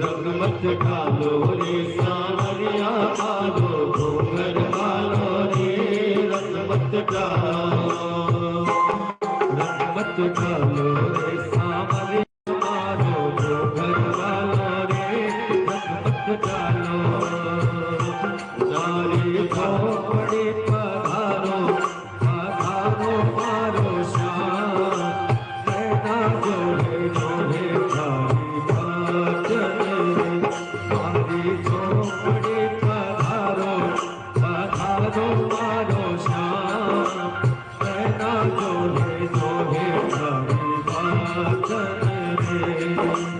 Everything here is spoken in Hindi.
रंग मत डालो रे सांवरिया पालो घूंघट वालो रे रंग मत डालो रे सांवरिया पालो घूंघट वालो रे रंग मत डालो नारी झोपड़ी पधारो पधारो मारो श्याम सेना जोड़े जोड़े खाली बाचन झोपड़ी पधारो पधारो मारो श्याम सेना जोड़े जोड़े खाली बाचन रे